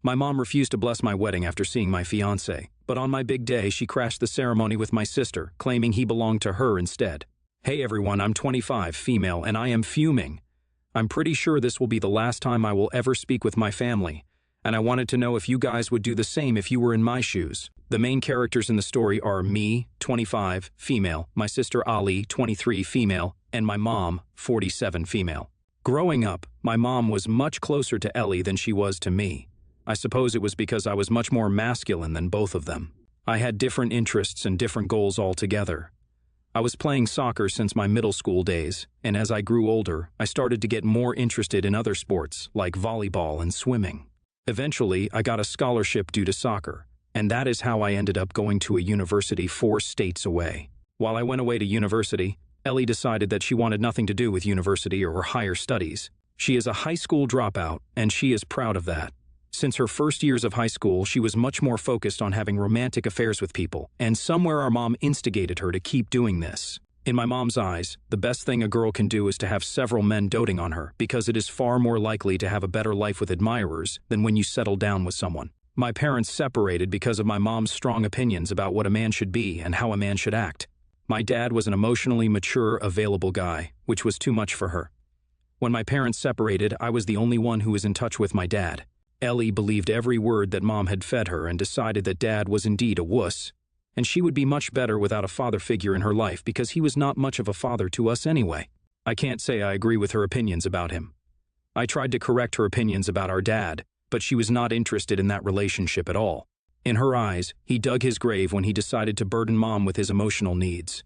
My mom refused to bless my wedding after seeing my fiancé, but on my big day she crashed the ceremony with my sister, claiming he belonged to her instead. Hey everyone, I'm 25, female, and I am fuming. I'm pretty sure this will be the last time I will ever speak with my family, and I wanted to know if you guys would do the same if you were in my shoes. The main characters in the story are me, 25, female, my sister Ali, 23, female, and my mom, 47, female. Growing up, my mom was much closer to Ellie than she was to me. I suppose it was because I was much more masculine than both of them. I had different interests and different goals altogether. I was playing soccer since my middle school days, and as I grew older, I started to get more interested in other sports like volleyball and swimming. Eventually, I got a scholarship due to soccer, and that is how I ended up going to a university 4 states away. While I went away to university, Ellie decided that she wanted nothing to do with university or higher studies. She is a high school dropout, and she is proud of that. Since her first years of high school, she was much more focused on having romantic affairs with people, and somewhere our mom instigated her to keep doing this. In my mom's eyes, the best thing a girl can do is to have several men doting on her, because it is far more likely to have a better life with admirers than when you settle down with someone. My parents separated because of my mom's strong opinions about what a man should be and how a man should act. My dad was an emotionally mature, available guy, which was too much for her. When my parents separated, I was the only one who was in touch with my dad. Ellie believed every word that mom had fed her and decided that dad was indeed a wuss, and she would be much better without a father figure in her life because he was not much of a father to us anyway. I can't say I agree with her opinions about him. I tried to correct her opinions about our dad, but she was not interested in that relationship at all. In her eyes, he dug his grave when he decided to burden mom with his emotional needs.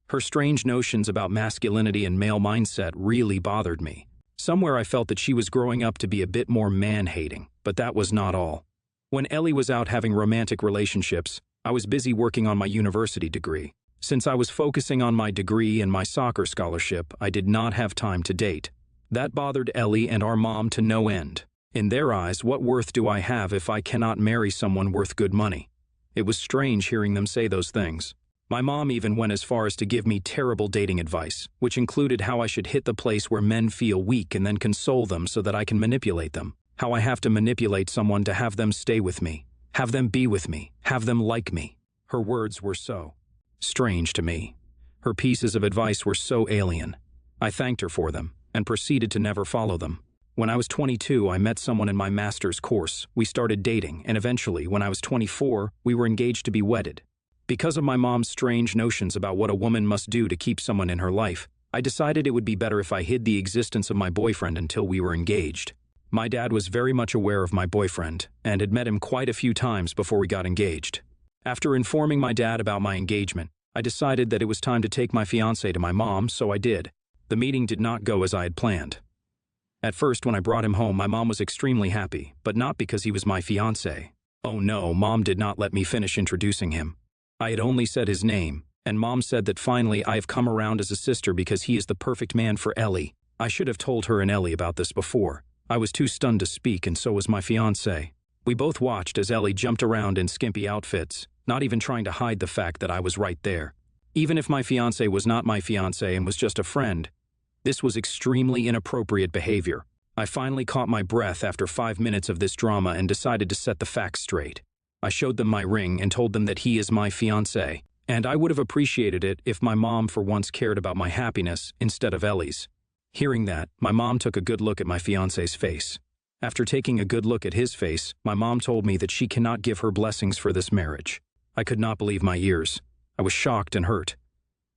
Her strange notions about masculinity and male mindset really bothered me. Somewhere I felt that she was growing up to be a bit more man-hating, but that was not all. When Ellie was out having romantic relationships, I was busy working on my university degree. Since I was focusing on my degree and my soccer scholarship, I did not have time to date. That bothered Ellie and our mom to no end. In their eyes, what worth do I have if I cannot marry someone worth good money? It was strange hearing them say those things. My mom even went as far as to give me terrible dating advice, which included how I should hit the place where men feel weak and then console them so that I can manipulate them. How I have to manipulate someone to have them stay with me, have them be with me, have them like me. Her words were so strange to me. Her pieces of advice were so alien. I thanked her for them and proceeded to never follow them. When I was 22, I met someone in my master's course. We started dating, and eventually, when I was 24, we were engaged to be wedded. Because of my mom's strange notions about what a woman must do to keep someone in her life, I decided it would be better if I hid the existence of my boyfriend until we were engaged. My dad was very much aware of my boyfriend, and had met him quite a few times before we got engaged. After informing my dad about my engagement, I decided that it was time to take my fiancé to my mom, so I did. The meeting did not go as I had planned. At first, when I brought him home, my mom was extremely happy, but not because he was my fiancé. Oh no, mom did not let me finish introducing him. I had only said his name, and mom said that finally I have come around as a sister because he is the perfect man for Ellie. I should have told her and Ellie about this before. I was too stunned to speak, and so was my fiancé. We both watched as Ellie jumped around in skimpy outfits, not even trying to hide the fact that I was right there. Even if my fiancé was not my fiancé and was just a friend, this was extremely inappropriate behavior. I finally caught my breath after 5 minutes of this drama and decided to set the facts straight. I showed them my ring and told them that he is my fiancé, and I would have appreciated it if my mom for once cared about my happiness instead of Ellie's. Hearing that, my mom took a good look at my fiancé's face. After taking a good look at his face, my mom told me that she cannot give her blessings for this marriage. I could not believe my ears. I was shocked and hurt.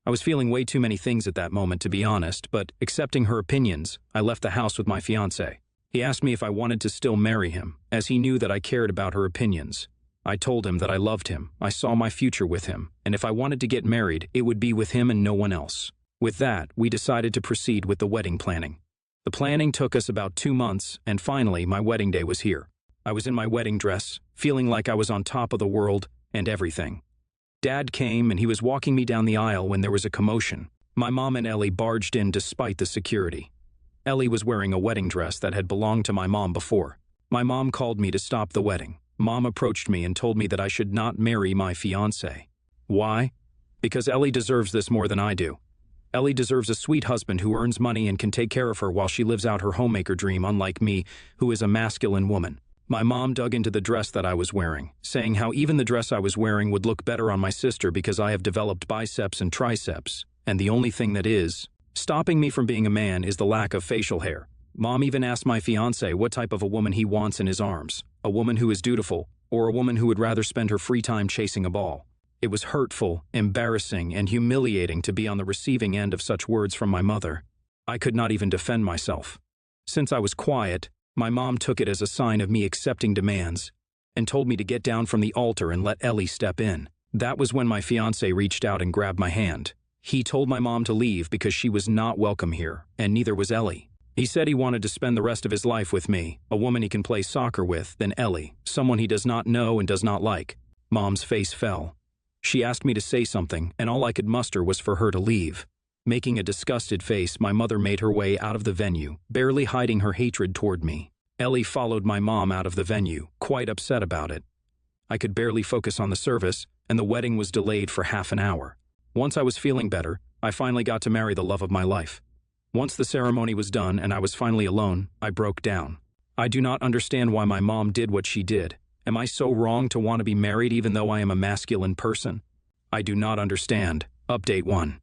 I was feeling way too many things at that moment, to be honest, but accepting her opinions, I left the house with my fiancé. He asked me if I wanted to still marry him, as he knew that I cared about her opinions. I told him that I loved him, I saw my future with him, and if I wanted to get married, it would be with him and no one else. With that, we decided to proceed with the wedding planning. The planning took us about 2 months, and finally, my wedding day was here. I was in my wedding dress, feeling like I was on top of the world and everything. Dad came and he was walking me down the aisle when there was a commotion. My mom and Ellie barged in despite the security. Ellie was wearing a wedding dress that had belonged to my mom before. My mom called me to stop the wedding. Mom approached me and told me that I should not marry my fiancé. Why? Because Ellie deserves this more than I do. Ellie deserves a sweet husband who earns money and can take care of her while she lives out her homemaker dream, unlike me, who is a masculine woman. My mom dug into the dress that I was wearing, saying how even the dress I was wearing would look better on my sister because I have developed biceps and triceps, and the only thing that is stopping me from being a man is the lack of facial hair. Mom even asked my fiancé what type of a woman he wants in his arms, a woman who is dutiful, or a woman who would rather spend her free time chasing a ball. It was hurtful, embarrassing, and humiliating to be on the receiving end of such words from my mother. I could not even defend myself. Since I was quiet, my mom took it as a sign of me accepting demands and told me to get down from the altar and let Ellie step in. That was when my fiancé reached out and grabbed my hand. He told my mom to leave because she was not welcome here, and neither was Ellie. He said he wanted to spend the rest of his life with me, a woman he can play soccer with, than Ellie, someone he does not know and does not like. Mom's face fell. She asked me to say something, and all I could muster was for her to leave. Making a disgusted face, my mother made her way out of the venue, barely hiding her hatred toward me. Ellie followed my mom out of the venue, quite upset about it. I could barely focus on the service, and the wedding was delayed for half an hour. Once I was feeling better, I finally got to marry the love of my life. Once the ceremony was done and I was finally alone, I broke down. I do not understand why my mom did what she did. Am I so wrong to want to be married even though I am a masculine person? I do not understand. Update 1.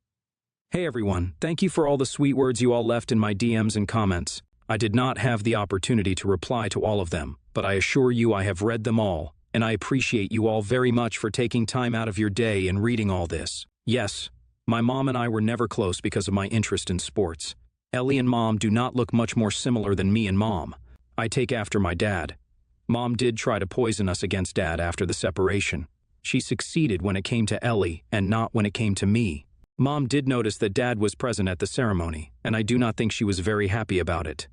Hey everyone, thank you for all the sweet words you all left in my DMs and comments. I did not have the opportunity to reply to all of them, but I assure you I have read them all, and I appreciate you all very much for taking time out of your day and reading all this. Yes, my mom and I were never close because of my interest in sports. Ellie and Mom do not look much more similar than me and Mom. I take after my dad. Mom did try to poison us against Dad after the separation. She succeeded when it came to Ellie and not when it came to me. Mom did notice that Dad was present at the ceremony, and I do not think she was very happy about it.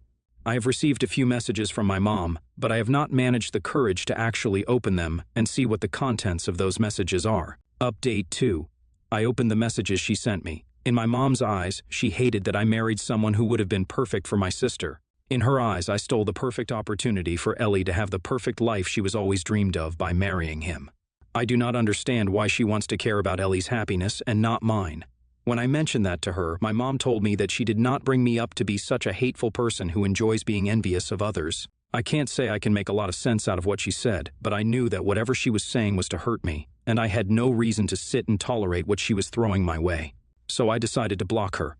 I have received a few messages from my mom, but I have not managed the courage to actually open them and see what the contents of those messages are. Update 2. I opened the messages she sent me. In my mom's eyes, she hated that I married someone who would have been perfect for my sister. In her eyes, I stole the perfect opportunity for Ellie to have the perfect life she was always dreamed of by marrying him. I do not understand why she wants to care about Ellie's happiness and not mine. When I mentioned that to her, my mom told me that she did not bring me up to be such a hateful person who enjoys being envious of others. I can't say I can make a lot of sense out of what she said, but I knew that whatever she was saying was to hurt me, and I had no reason to sit and tolerate what she was throwing my way. So I decided to block her.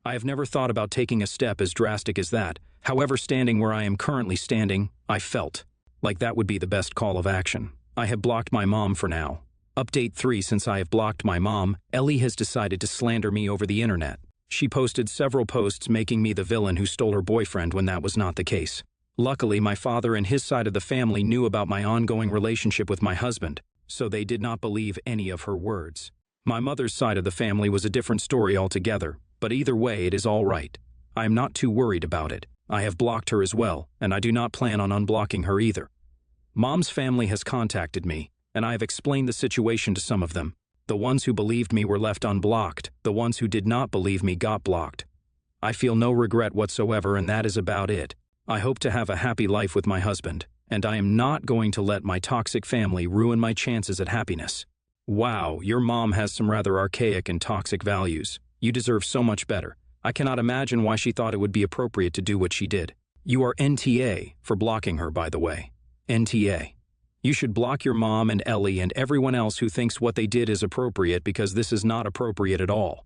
I have never thought about taking a step as drastic as that. However, standing where I am currently standing, I felt like that would be the best call of action. I have blocked my mom for now. Update 3. Since I have blocked my mom, Ellie has decided to slander me over the internet. She posted several posts making me the villain who stole her boyfriend when that was not the case. Luckily, my father and his side of the family knew about my ongoing relationship with my husband, so they did not believe any of her words. My mother's side of the family was a different story altogether, but either way it is all right. I am not too worried about it. I have blocked her as well, and I do not plan on unblocking her either. Mom's family has contacted me, and I have explained the situation to some of them. The ones who believed me were left unblocked. The ones who did not believe me got blocked. I feel no regret whatsoever, and that is about it. I hope to have a happy life with my husband, and I am not going to let my toxic family ruin my chances at happiness. Wow, your mom has some rather archaic and toxic values. You deserve so much better. I cannot imagine why she thought it would be appropriate to do what she did. You are NTA for blocking her, by the way. NTA. You should block your mom and Ellie and everyone else who thinks what they did is appropriate, because this is not appropriate at all.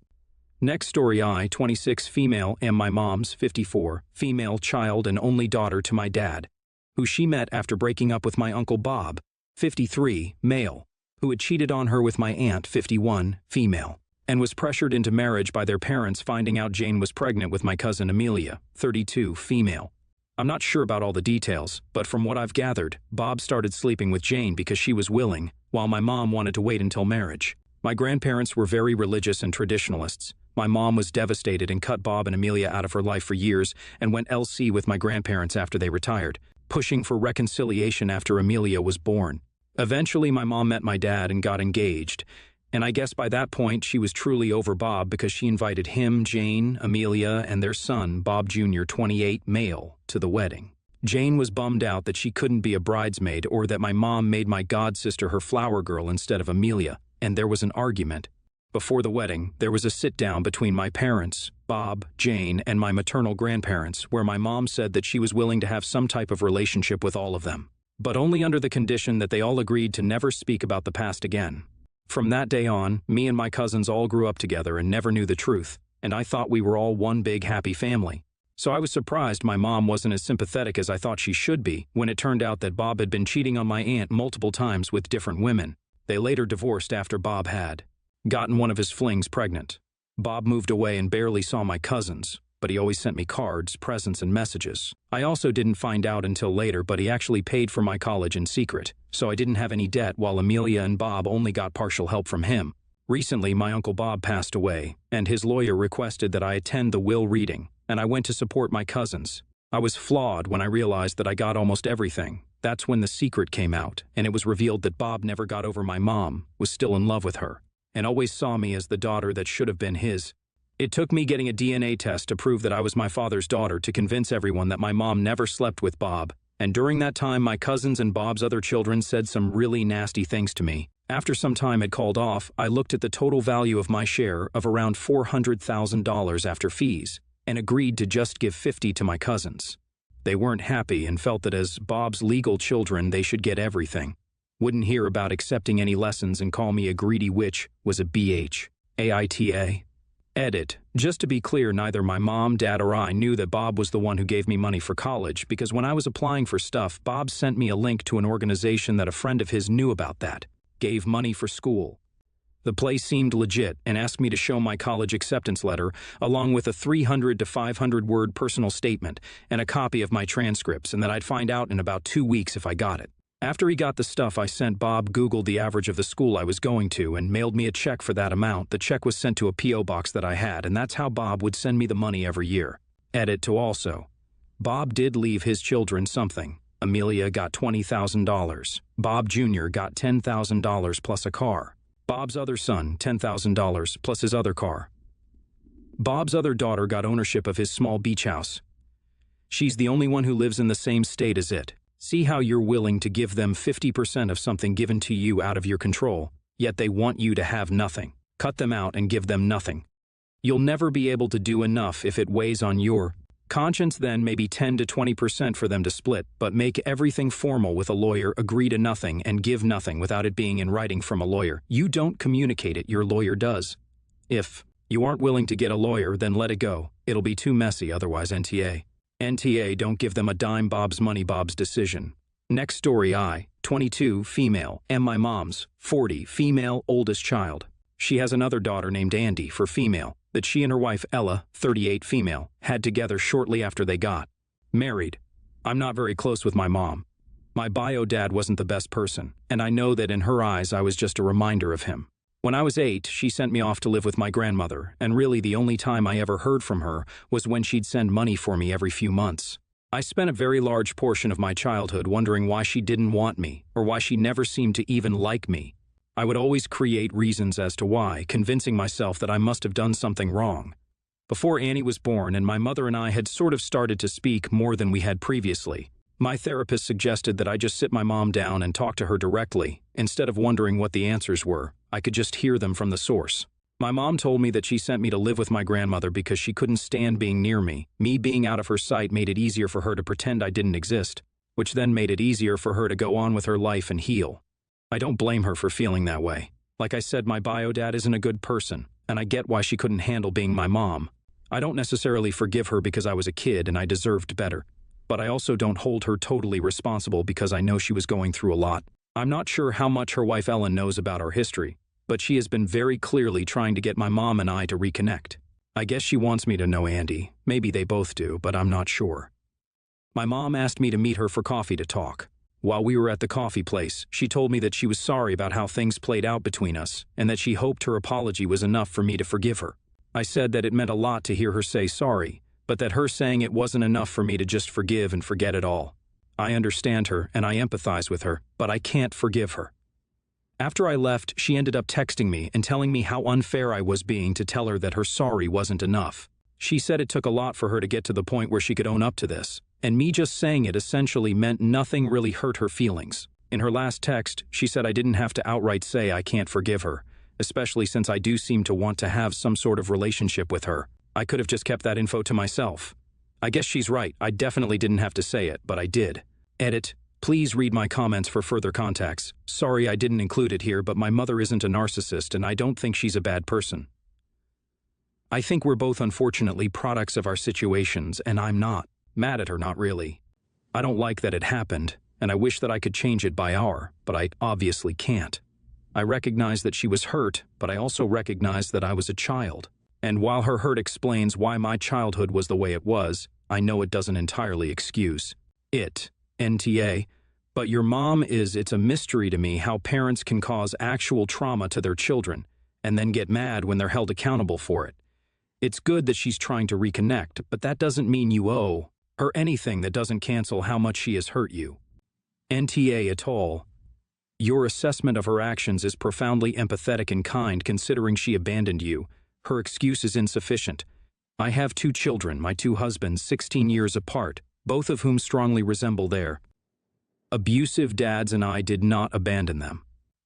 Next story. I, 26, female, am my mom's, 54, female child and only daughter to my dad, who she met after breaking up with my uncle Bob, 53, male, who had cheated on her with my aunt, 51, female, and was pressured into marriage by their parents finding out Jane was pregnant with my cousin Amelia, 32, female. I'm not sure about all the details, but from what I've gathered, Bob started sleeping with Jane because she was willing, while my mom wanted to wait until marriage. My grandparents were very religious and traditionalists. My mom was devastated and cut Bob and Amelia out of her life for years and went LC with my grandparents after they retired, pushing for reconciliation after Amelia was born. Eventually, my mom met my dad and got engaged, and I guess by that point she was truly over Bob because she invited him, Jane, Amelia, and their son, Bob Jr., 28, male, to the wedding. Jane was bummed out that she couldn't be a bridesmaid or that my mom made my god sister her flower girl instead of Amelia, and there was an argument. Before the wedding, there was a sit-down between my parents, Bob, Jane, and my maternal grandparents, where my mom said that she was willing to have some type of relationship with all of them, but only under the condition that they all agreed to never speak about the past again. From that day on, me and my cousins all grew up together and never knew the truth, and I thought we were all one big happy family. So I was surprised my mom wasn't as sympathetic as I thought she should be when it turned out that Bob had been cheating on my aunt multiple times with different women. They later divorced after Bob had gotten one of his flings pregnant. Bob moved away and barely saw my cousins, but he always sent me cards, presents, and messages. I also didn't find out until later, but he actually paid for my college in secret, so I didn't have any debt while Amelia and Bob only got partial help from him. Recently, my Uncle Bob passed away, and his lawyer requested that I attend the will reading, and I went to support my cousins. I was flawed when I realized that I got almost everything. That's when the secret came out, and it was revealed that Bob never got over my mom, was still in love with her, and always saw me as the daughter that should have been his. It took me getting a DNA test to prove that I was my father's daughter to convince everyone that my mom never slept with Bob, and during that time my cousins and Bob's other children said some really nasty things to me. After some time had called off, I looked at the total value of my share of around $400,000 after fees, and agreed to just give $50,000 to my cousins. They weren't happy and felt that as Bob's legal children they should get everything. Wouldn't hear about accepting any lessons and call me a greedy witch, was a BH-AITA. Edit. Just to be clear, neither my mom, dad, or I knew that Bob was the one who gave me money for college, because when I was applying for stuff, Bob sent me a link to an organization that a friend of his knew about that gave money for school. The place seemed legit and asked me to show my college acceptance letter, along with a 300 to 500 word personal statement and a copy of my transcripts, and that I'd find out in about 2 weeks if I got it. After he got the stuff I sent, Bob Googled the average of the school I was going to and mailed me a check for that amount. The check was sent to a P.O. box that I had, and that's how Bob would send me the money every year. Edit to also. Bob did leave his children something. Amelia got $20,000. Bob Jr. got $10,000 plus a car. Bob's other son, $10,000 plus his other car. Bob's other daughter got ownership of his small beach house. She's the only one who lives in the same state as it. See how you're willing to give them 50% of something given to you out of your control, yet they want you to have nothing. Cut them out and give them nothing. You'll never be able to do enough if it weighs on your conscience. Then maybe 10 to 20% for them to split, but make everything formal with a lawyer, agree to nothing, and give nothing without it being in writing from a lawyer. You don't communicate it, your lawyer does. If you aren't willing to get a lawyer, then let it go. It'll be too messy otherwise. NTA, don't give them a dime. Bob's money, Bob's decision. Next story. I, 22, female, am my mom's, 40, female, oldest child. She has another daughter named Andy, for female, that she and her wife Ella, 38, female, had together shortly after they got married. I'm not very close with my mom. My bio dad wasn't the best person, and I know that in her eyes I was just a reminder of him. When I was 8, she sent me off to live with my grandmother, and really the only time I ever heard from her was when she'd send money for me every few months. I spent a very large portion of my childhood wondering why she didn't want me, or why she never seemed to even like me. I would always create reasons as to why, convincing myself that I must have done something wrong. Before Annie was born and my mother and I had sort of started to speak more than we had previously, my therapist suggested that I just sit my mom down and talk to her directly, instead of wondering what the answers were. I could just hear them from the source. My mom told me that she sent me to live with my grandmother because she couldn't stand being near me. Me being out of her sight made it easier for her to pretend I didn't exist, which then made it easier for her to go on with her life and heal. I don't blame her for feeling that way. Like I said, my bio dad isn't a good person, and I get why she couldn't handle being my mom. I don't necessarily forgive her because I was a kid and I deserved better, but I also don't hold her totally responsible because I know she was going through a lot. I'm not sure how much her wife Ellen knows about our history, but she has been very clearly trying to get my mom and I to reconnect. I guess she wants me to know Andy. Maybe they both do, but I'm not sure. My mom asked me to meet her for coffee to talk. While we were at the coffee place, she told me that she was sorry about how things played out between us, and that she hoped her apology was enough for me to forgive her. I said that it meant a lot to hear her say sorry, but that her saying it wasn't enough for me to just forgive and forget it all. I understand her and I empathize with her, but I can't forgive her. After I left, she ended up texting me and telling me how unfair I was being to tell her that her sorry wasn't enough. She said it took a lot for her to get to the point where she could own up to this, and me just saying it essentially meant nothing really hurt her feelings. In her last text, she said I didn't have to outright say I can't forgive her. especially since I do seem to want to have some sort of relationship with her. I could have just kept that info to myself. I guess she's right, I definitely didn't have to say it, but I did. Edit. Please read my comments for further context. Sorry I didn't include it here, but my mother isn't a narcissist and I don't think she's a bad person. I think we're both unfortunately products of our situations, and I'm not mad at her, not really. I don't like that it happened, and I wish that I could change it but I obviously can't. I recognize that she was hurt, but I also recognize that I was a child. And while her hurt explains why my childhood was the way it was, I know it doesn't entirely excuse it. NTA. But your mom it's a mystery to me how parents can cause actual trauma to their children and then get mad when they're held accountable for it. It's good that she's trying to reconnect, but that doesn't mean you owe her anything that doesn't cancel how much she has hurt you. NTA at all. Your assessment of her actions is profoundly empathetic and kind considering she abandoned you. Her excuse is insufficient. I have 2 children, my 2 husbands, 16 years apart, both of whom strongly resemble their abusive dads, and I did not abandon them.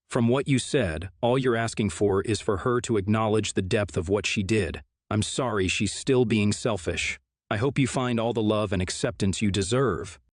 From what you said, all you're asking for is for her to acknowledge the depth of what she did. I'm sorry she's still being selfish. I hope you find all the love and acceptance you deserve.